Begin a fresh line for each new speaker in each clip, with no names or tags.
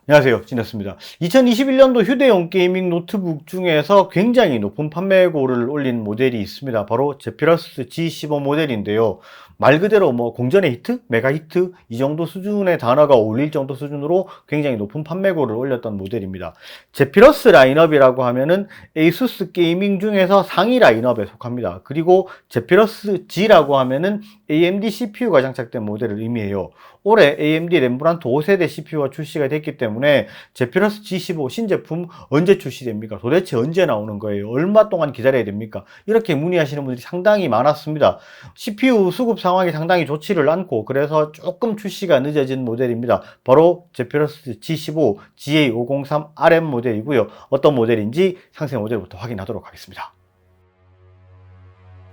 안녕하세요, 진혁습니다. 2021년도 휴대용 게이밍 노트북 중에서 굉장히 높은 판매고를 올린 모델이 있습니다. 바로 제피러스 G15 모델인데요. 말 그대로 공전의 히트, 메가 히트 이 정도 수준의 단어가 어울릴 정도 수준으로 굉장히 높은 판매고를 올렸던 모델입니다. 제피러스 라인업이라고 하면은 에이수스 게이밍 중에서 상위 라인업에 속합니다. 그리고 제피러스 G라고 하면은 AMD CPU가 장착된 모델을 의미해요. 올해 AMD 램브란트 5세대 CPU가 출시가 됐기 때문에 제피러스 G15 신제품 언제 출시됩니까? 도대체 언제 나오는 거예요? 얼마 동안 기다려야 됩니까? 이렇게 문의하시는 분들이 상당히 많았습니다. CPU 수급 상황이 상당히 좋지를 않고 그래서 조금 출시가 늦어진 모델입니다. 바로 제피러스 G15 GA503RM 모델이고요. 어떤 모델인지 상세 모델부터 확인하도록 하겠습니다.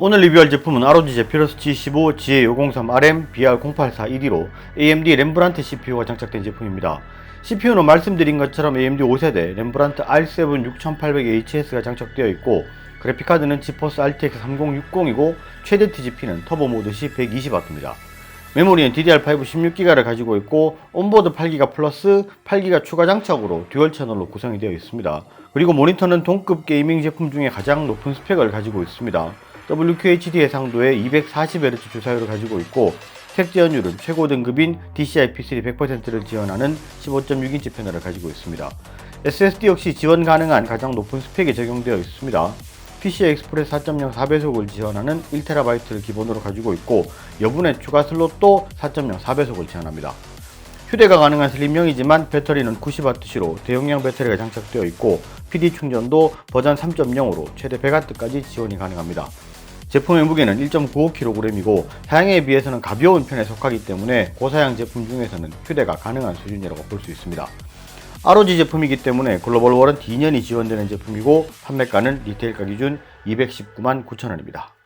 오늘 리뷰할 제품은 ROG 제피러스 G15 GA503RM BR0841E로 AMD 램브란트 CPU가 장착된 제품입니다. CPU는 말씀드린 것처럼 AMD 5세대 램브란트 R7 6800HS가 장착되어 있고 그래픽카드는 지포스 RTX 3060이고 최대 TGP는 터보 모드 시 120W입니다. 메모리는 DDR5 16GB를 가지고 있고 온보드 8GB 플러스 8GB 추가 장착으로 듀얼 채널로 구성이 되어 있습니다. 그리고 모니터는 동급 게이밍 제품 중에 가장 높은 스펙을 가지고 있습니다. WQHD 해상도의 240Hz 주사율을 가지고 있고 색 지원율은 최고 등급인 DCI-P3 100%를 지원하는 15.6인치 패널을 가지고 있습니다. SSD 역시 지원 가능한 가장 높은 스펙이 적용되어 있습니다. PCI Express 4.0 4배속을 지원하는 1TB를 기본으로 가지고 있고 여분의 추가 슬롯도 4.0 4배속을 지원합니다. 휴대가 가능한 슬림형이지만 배터리는 90W시로 대용량 배터리가 장착되어 있고 PD 충전도 버전 3.0으로 최대 100W까지 지원이 가능합니다. 제품의 무게는 1.95kg이고 사양에 비해서는 가벼운 편에 속하기 때문에 고사양 제품 중에서는 휴대가 가능한 수준이라고 볼 수 있습니다. ROG 제품이기 때문에 글로벌 워런티 2년이 지원되는 제품이고 판매가는 리테일가 기준 219만 9천원입니다.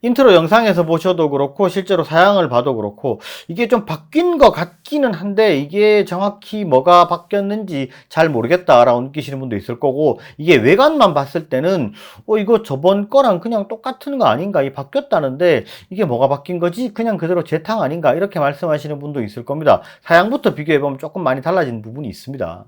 인트로 영상에서 보셔도 그렇고 실제로 사양을 봐도 그렇고 이게 좀 바뀐 것 같기는 한데 이게 정확히 뭐가 바뀌었는지 잘 모르겠다라고 느끼시는 분도 있을 거고 이게 외관만 봤을 때는 이거 저번 거랑 그냥 똑같은 거 아닌가, 이 바뀌었다는데 이게 뭐가 바뀐 거지? 그냥 그대로 재탕 아닌가, 이렇게 말씀하시는 분도 있을 겁니다. 사양부터 비교해보면 조금 많이 달라진 부분이 있습니다.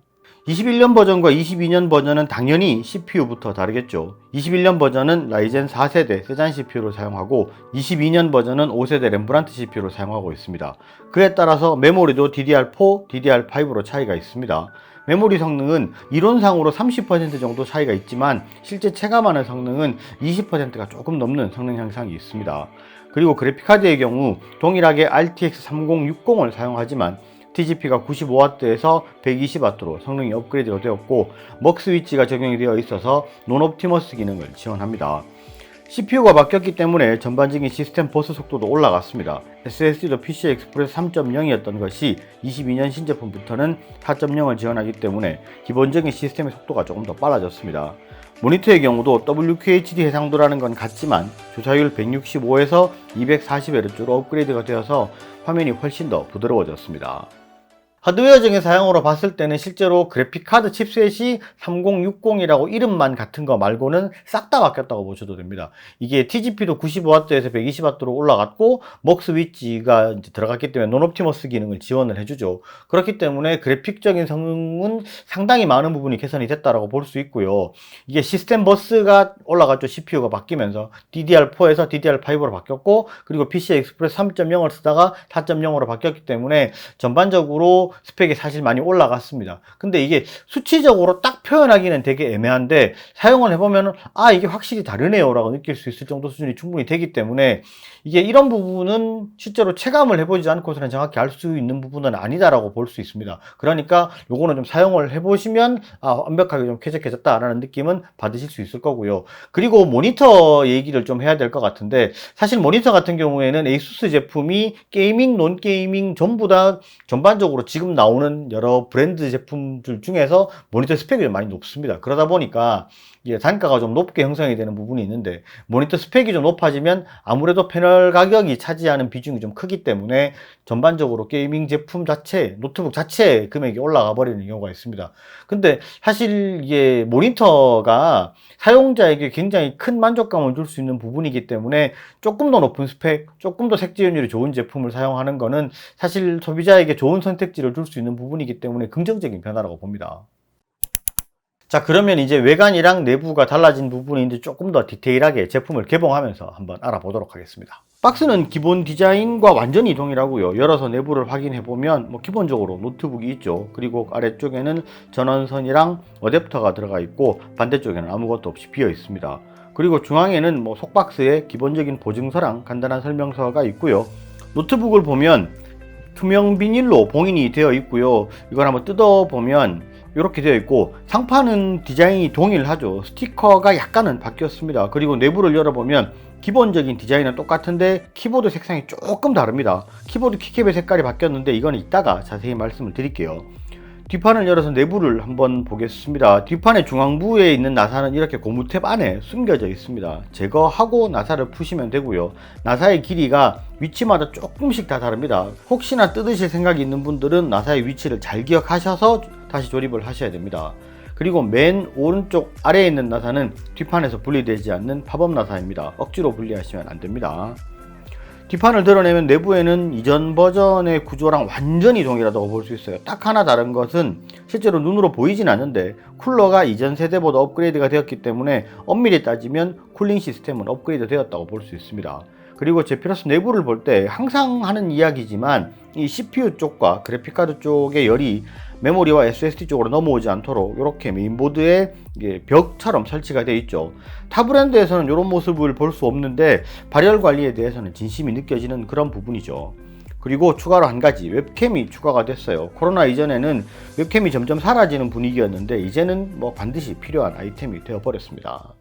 21년 버전과 22년 버전은 당연히 CPU부터 다르겠죠. 21년 버전은 라이젠 4세대 세잔 CPU를 사용하고 22년 버전은 5세대 램브란트 CPU를 사용하고 있습니다. 그에 따라서 메모리도 DDR4, DDR5로 차이가 있습니다. 메모리 성능은 이론상으로 30% 정도 차이가 있지만 실제 체감하는 성능은 20%가 조금 넘는 성능 향상이 있습니다. 그리고 그래픽카드의 경우 동일하게 RTX 3060을 사용하지만 TGP가 95W에서 120W로 성능이 업그레이드가 되었고 먹 스위치가 적용이 되어 있어서 논옵티머스 기능을 지원합니다. CPU가 바뀌었기 때문에 전반적인 시스템 버스 속도도 올라갔습니다. SSD도 PCI Express 3.0이었던 것이 22년 신제품부터는 4.0을 지원하기 때문에 기본적인 시스템의 속도가 조금 더 빨라졌습니다. 모니터의 경우도 WQHD 해상도라는 건 같지만 주사율 165에서 240Hz로 업그레이드가 되어서 화면이 훨씬 더 부드러워졌습니다. 하드웨어적인 사용으로 봤을 때는 실제로 그래픽카드 칩셋이 3060이라고 이름만 같은 거 말고는 싹 다 바뀌었다고 보셔도 됩니다. 이게 TGP도 95W에서 120W로 올라갔고 먹 스위치가 이제 들어갔기 때문에 논옵티머스 기능을 지원을 해주죠. 그렇기 때문에 그래픽적인 성능은 상당히 많은 부분이 개선이 됐다라고 볼 수 있고요. 이게 시스템 버스가 올라갔죠. CPU가 바뀌면서 DDR4에서 DDR5로 바뀌었고 그리고 PCI Express 3.0을 쓰다가 4.0으로 바뀌었기 때문에 전반적으로 스펙이 사실 많이 올라갔습니다. 근데 이게 수치적으로 딱 표현하기는 되게 애매한데 사용을 해보면 이게 확실히 다르네요 라고 느낄 수 있을 정도 수준이 충분히 되기 때문에 이게 이런 부분은 실제로 체감을 해보지 않고서는 정확히 알 수 있는 부분은 아니다라고 볼 수 있습니다. 그러니까 요거는 좀 사용을 해보시면 완벽하게 좀 쾌적해졌다라는 느낌은 받으실 수 있을 거고요. 그리고 모니터 얘기를 좀 해야 될 것 같은데 사실 모니터 같은 경우에는 ASUS 제품이 게이밍, 논게이밍 전부 다 전반적으로 지금 나오는 여러 브랜드 제품들 중에서 모니터 스펙이 좀 많이 높습니다. 그러다 보니까 단가가 좀 높게 형성이 되는 부분이 있는데 모니터 스펙이 좀 높아지면 아무래도 패널 가격이 차지하는 비중이 좀 크기 때문에 전반적으로 게이밍 제품 자체, 노트북 자체 금액이 올라가 버리는 경우가 있습니다. 근데 사실 이게 모니터가 사용자에게 굉장히 큰 만족감을 줄 수 있는 부분이기 때문에 조금 더 높은 스펙, 조금 더 색지연율이 좋은 제품을 사용하는 거는 사실 소비자에게 좋은 선택지를 줄 수 있는 부분이기 때문에 긍정적인 변화라고 봅니다. 자, 그러면 이제 외관이랑 내부가 달라진 부분인데 조금 더 디테일하게 제품을 개봉하면서 한번 알아보도록 하겠습니다. 박스는 기본 디자인과 완전히 동일하고요. 열어서 내부를 확인해 보면 기본적으로 노트북이 있죠. 그리고 아래쪽에는 전원선이랑 어댑터가 들어가 있고 반대쪽에는 아무것도 없이 비어 있습니다. 그리고 중앙에는 속박스에 기본적인 보증서랑 간단한 설명서가 있고요. 노트북을 보면 투명 비닐로 봉인이 되어 있고요. 이걸 한번 뜯어보면 이렇게 되어 있고, 상판은 디자인이 동일하죠. 스티커가 약간은 바뀌었습니다. 그리고 내부를 열어보면 기본적인 디자인은 똑같은데 키보드 색상이 조금 다릅니다. 키보드 키캡의 색깔이 바뀌었는데 이건 이따가 자세히 말씀을 드릴게요. 뒷판을 열어서 내부를 한번 보겠습니다. 뒷판의 중앙부에 있는 나사는 이렇게 고무탭 안에 숨겨져 있습니다. 제거하고 나사를 푸시면 되고요. 나사의 길이가 위치마다 조금씩 다 다릅니다. 혹시나 뜯으실 생각이 있는 분들은 나사의 위치를 잘 기억하셔서 다시 조립을 하셔야 됩니다. 그리고 맨 오른쪽 아래에 있는 나사는 뒷판에서 분리되지 않는 팝업 나사입니다. 억지로 분리하시면 안 됩니다. 뒷판을 드러내면 내부에는 이전 버전의 구조랑 완전히 동일하다고 볼 수 있어요. 딱 하나 다른 것은 실제로 눈으로 보이진 않는데 쿨러가 이전 세대보다 업그레이드가 되었기 때문에 엄밀히 따지면 쿨링 시스템은 업그레이드 되었다고 볼 수 있습니다. 그리고 제피러스 내부를 볼 때 항상 하는 이야기지만 이 CPU 쪽과 그래픽카드 쪽의 열이 메모리와 SSD 쪽으로 넘어오지 않도록 이렇게 메인보드에 벽처럼 설치가 되어 있죠. 타 브랜드에서는 이런 모습을 볼 수 없는데 발열 관리에 대해서는 진심이 느껴지는 그런 부분이죠. 그리고 추가로 한 가지, 웹캠이 추가가 됐어요. 코로나 이전에는 웹캠이 점점 사라지는 분위기였는데 이제는 반드시 필요한 아이템이 되어버렸습니다.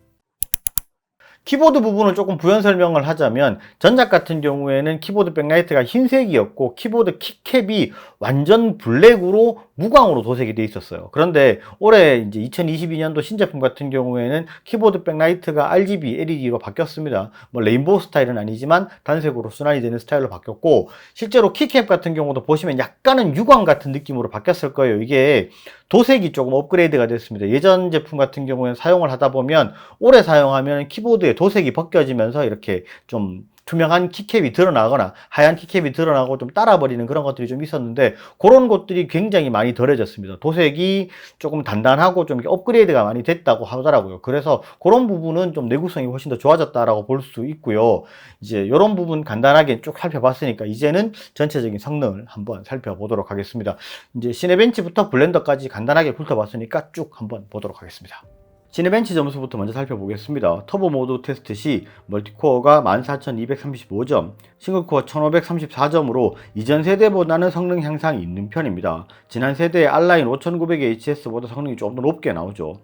키보드 부분을 조금 부연 설명을 하자면, 전작 같은 경우에는 키보드 백라이트가 흰색이었고 키보드 키캡이 완전 블랙으로 무광으로 도색이 되어 있었어요. 그런데 올해 이제 2022년도 신제품 같은 경우에는 키보드 백라이트가 RGB LED로 바뀌었습니다. 레인보우 스타일은 아니지만 단색으로 순환이 되는 스타일로 바뀌었고, 실제로 키캡 같은 경우도 보시면 약간은 유광 같은 느낌으로 바뀌었을 거예요. 이게 도색이 조금 업그레이드가 됐습니다. 예전 제품 같은 경우에는 사용을 하다 보면 오래 사용하면 키보드에 도색이 벗겨지면서 이렇게 좀 투명한 키캡이 드러나거나 하얀 키캡이 드러나고 좀 따라버리는 그런 것들이 좀 있었는데, 그런 것들이 굉장히 많이 덜해졌습니다. 도색이 조금 단단하고 좀 업그레이드가 많이 됐다고 하더라고요. 그래서 그런 부분은 좀 내구성이 훨씬 더 좋아졌다라고 볼 수 있고요. 이제 이런 부분 간단하게 쭉 살펴봤으니까 이제는 전체적인 성능을 한번 살펴보도록 하겠습니다. 이제 시네벤치부터 블렌더까지 간단하게 훑어봤으니까 쭉 한번 보도록 하겠습니다. 시네벤치 점수부터 먼저 살펴보겠습니다. 터보 모드 테스트 시 멀티코어가 14235점, 싱글코어 1534점으로 이전 세대보다는 성능 향상이 있는 편입니다. 지난 세대의 R9 5900HS보다 성능이 좀 더 높게 나오죠.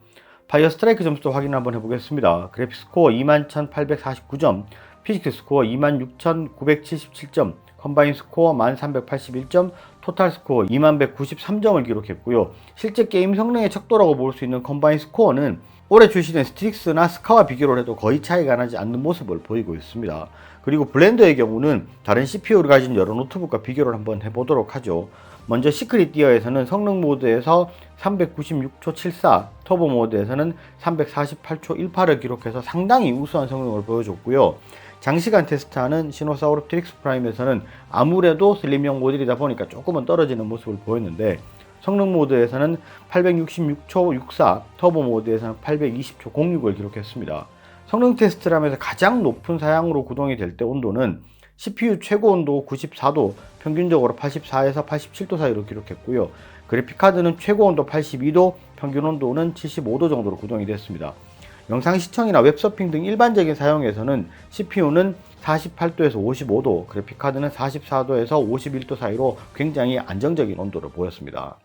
파이어 스트라이크 점수도 확인 한번 해보겠습니다. 그래픽 스코어 21849점, 피지컬 스코어 26977점, 컴바인 스코어 1381점, 토탈 스코어 2193점을 기록했고요. 실제 게임 성능의 척도라고 볼 수 있는 컴바인 스코어는 올해 출시된 스트릭스나 스카와 비교를 해도 거의 차이가 나지 않는 모습을 보이고 있습니다. 그리고 블렌더의 경우는 다른 CPU를 가진 여러 노트북과 비교를 한번 해보도록 하죠. 먼저 시크릿 디어에서는 성능 모드에서 396초 74, 터보 모드에서는 348초 18을 기록해서 상당히 우수한 성능을 보여줬고요. 장시간 테스트하는 시노사우롭트릭스 프라임에서는 아무래도 슬림형 모델이다 보니까 조금은 떨어지는 모습을 보였는데, 성능 모드에서는 866초 64, 터보 모드에서는 820초 06을 기록했습니다. 성능 테스트를 하면서 가장 높은 사양으로 구동이 될 때 온도는 CPU 최고 온도 94도, 평균적으로 84에서 87도 사이로 기록했고요. 그래픽카드는 최고 온도 82도, 평균 온도는 75도 정도로 구동이 됐습니다. 영상 시청이나 웹서핑 등 일반적인 사용에서는 CPU는 48도에서 55도, 그래픽카드는 44도에서 51도 사이로 굉장히 안정적인 온도를 보였습니다.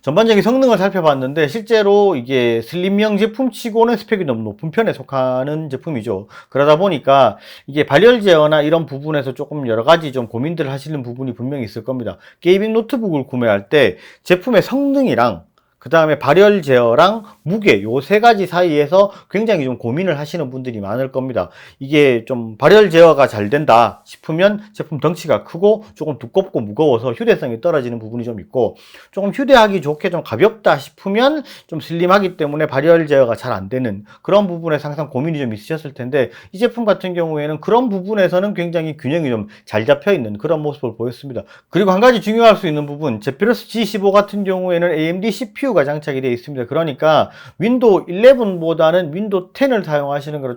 전반적인 성능을 살펴봤는데 실제로 이게 슬림형 제품치고는 스펙이 너무 높은 편에 속하는 제품이죠. 그러다 보니까 이게 발열 제어나 이런 부분에서 조금 여러 가지 좀 고민들 하시는 부분이 분명히 있을 겁니다. 게이밍 노트북을 구매할 때 제품의 성능이랑 그 다음에 발열 제어랑 무게 요 세 가지 사이에서 굉장히 좀 고민을 하시는 분들이 많을 겁니다. 이게 좀 발열 제어가 잘 된다 싶으면 제품 덩치가 크고 조금 두껍고 무거워서 휴대성이 떨어지는 부분이 좀 있고, 조금 휴대하기 좋게 좀 가볍다 싶으면 좀 슬림하기 때문에 발열 제어가 잘 안 되는 그런 부분에서 항상 고민이 좀 있으셨을 텐데, 이 제품 같은 경우에는 그런 부분에서는 굉장히 균형이 좀 잘 잡혀 있는 그런 모습을 보였습니다. 그리고 한 가지 중요할 수 있는 부분, 제피러스 G15 같은 경우에는 AMD CPU가 장착이 되어 있습니다. 그러니까 윈도우 11보다는 윈도우 10을 사용하시는 걸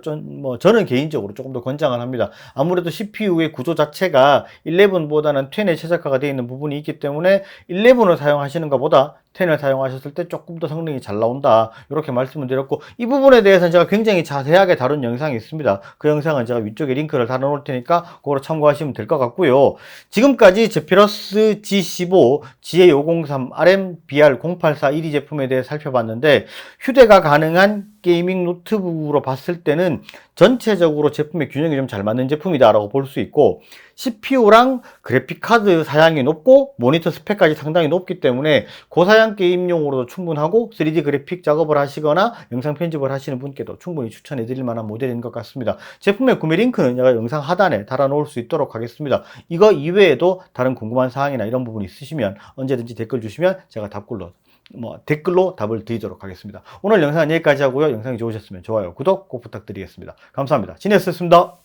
저는 개인적으로 조금 더 권장을 합니다. 아무래도 CPU의 구조 자체가 11보다는 10에 최적화가 되어 있는 부분이 있기 때문에 11을 사용하시는 것보다 10을 사용하셨을 때 조금 더 성능이 잘 나온다, 이렇게 말씀을 드렸고, 이 부분에 대해서는 제가 굉장히 자세하게 다룬 영상이 있습니다. 그 영상은 제가 위쪽에 링크를 달아 놓을 테니까 그거로 참고하시면 될 것 같고요. 지금까지 제피러스 G15, GA503, RMBR0841 이 제품에 대해 살펴봤는데, 휴대가 가능한 게이밍 노트북으로 봤을 때는 전체적으로 제품의 균형이 좀 잘 맞는 제품이다 라고 볼 수 있고, CPU랑 그래픽카드 사양이 높고 모니터 스펙까지 상당히 높기 때문에 고사양 게임용으로도 충분하고, 3D 그래픽 작업을 하시거나 영상 편집을 하시는 분께도 충분히 추천해 드릴 만한 모델인 것 같습니다. 제품의 구매 링크는 제가 영상 하단에 달아 놓을 수 있도록 하겠습니다. 이거 이외에도 다른 궁금한 사항이나 이런 부분이 있으시면 언제든지 댓글 주시면 제가 댓글로 답을 드리도록 하겠습니다. 오늘 영상은 여기까지 하고요. 영상이 좋으셨으면 좋아요, 구독 꼭 부탁드리겠습니다. 감사합니다. 지냈습니다.